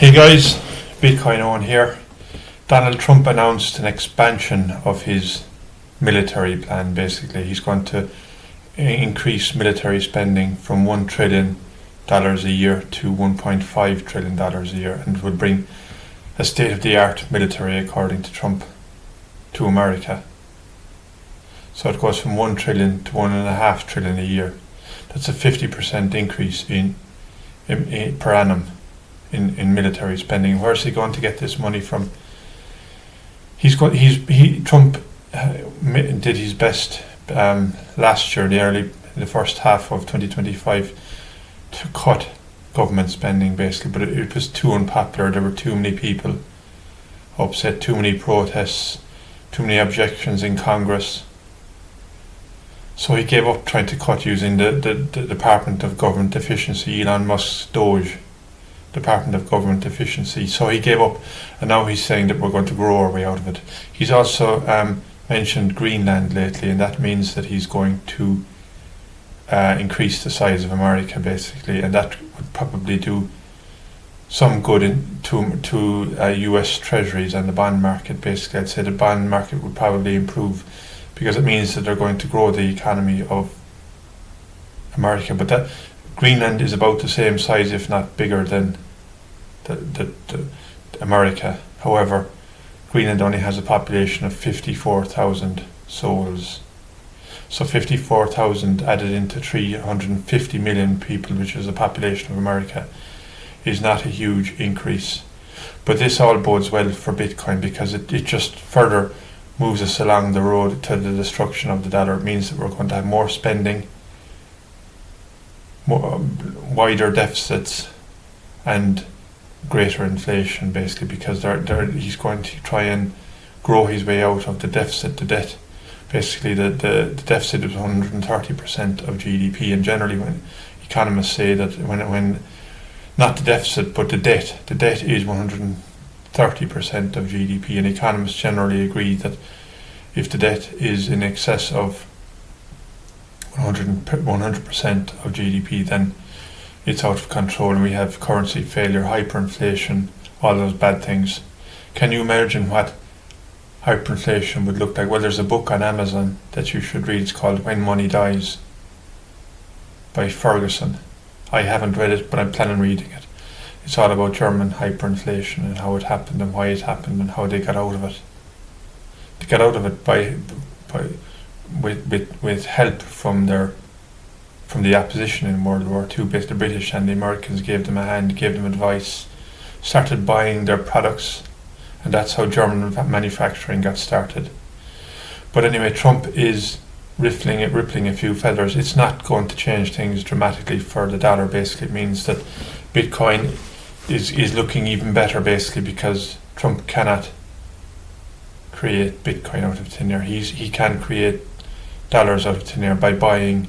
Hey guys, Bitcoin Owen here. Donald Trump announced an expansion of his military plan. Basically, he's going to increase military spending from $1 trillion a year to $1.5 trillion a year, and will bring a state-of-the-art military, according to Trump, to America. So it goes from 1 trillion to 1.5 trillion a year. That's a 50% increase in per annum in military spending. Where's he going to get this money from? Trump did his best last year, the first half of 2025, to cut government spending basically, but it was too unpopular. There were too many people upset, too many protests, too many objections in Congress. So he gave up trying to cut using the Department of Government Efficiency, Elon Musk's Doge Department of Government Efficiency. So he gave up, and now he's saying that we're going to grow our way out of it. He's also mentioned Greenland lately, and that means that he's going to increase the size of America basically, and that would probably do some good to US treasuries and the bond market. Basically, I'd say the bond market would probably improve, because it means that they're going to grow the economy of America. But that Greenland is about the same size, if not bigger, than the America. However, Greenland only has a population of 54,000 souls. So 54,000 added into 350 million people, which is the population of America, is not a huge increase. But this all bodes well for Bitcoin, because it just further moves us along the road to the destruction of the dollar. It means that we're going to have more spending, wider deficits, and greater inflation basically, because he's going to try and grow his way out of the deficit, the debt. Basically the deficit is 130% of GDP, and generally when economists say that when not the deficit but the debt is 130% of GDP, and economists generally agree that if the debt is in excess of 100% of GDP, then it's out of control, and we have currency failure, hyperinflation, all those bad things. Can you imagine what hyperinflation would look like? Well, there's a book on Amazon that you should read. It's called When Money Dies by Ferguson. I haven't read it, but I'm planning on reading it. It's all about German hyperinflation and how it happened and why it happened and how they got out of it. They got out of it with help from the opposition in World War II. Basically, the British and the Americans gave them a hand, gave them advice, started buying their products, and that's how German manufacturing got started. But anyway, Trump is rippling a few feathers. It's not going to change things dramatically for the dollar. Basically, it means that Bitcoin is looking even better, basically, because Trump cannot create Bitcoin out of thin air. He can create dollars out of thin air by buying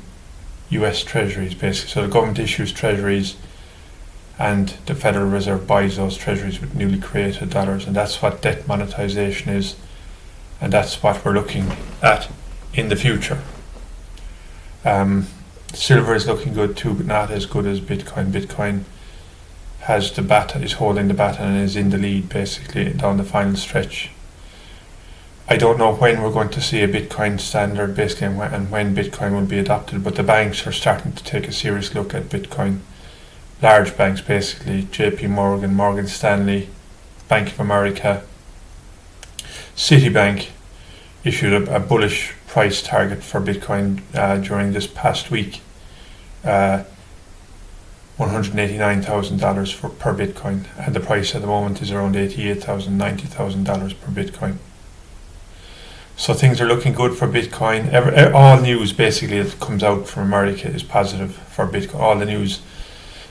US treasuries, basically. So the government issues treasuries, and the Federal Reserve buys those treasuries with newly created dollars, and that's what debt monetization is, and that's what we're looking at in the future. Silver is looking good too, but not as good as Bitcoin. Bitcoin is holding the baton and is in the lead basically down the final stretch. I don't know when we're going to see a Bitcoin standard basically, and when Bitcoin will be adopted, but the banks are starting to take a serious look at Bitcoin. Large banks basically, JP Morgan, Morgan Stanley, Bank of America, Citibank issued a bullish price target for Bitcoin during this past week, $189,000 per Bitcoin, and the price at the moment is around $88,000, $90,000 per Bitcoin. So things are looking good for Bitcoin. All news basically that comes out from America is positive for Bitcoin. All the news,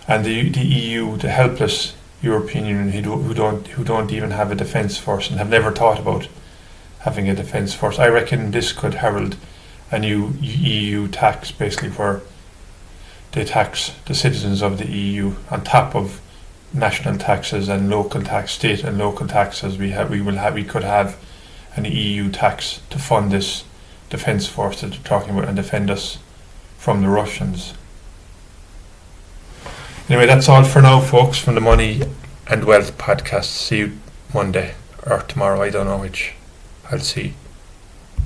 and the EU, the helpless European Union who don't even have a defence force and have never thought about having a defence force. I reckon this could herald a new EU tax, basically, where they tax the citizens of the EU on top of national taxes and local tax, state and local taxes. We could have an EU tax to fund this defence force that they're talking about and defend us from the Russians. Anyway, that's all for now, folks, from the Money and Wealth podcast. See you Monday or tomorrow. I don't know which. I'll see.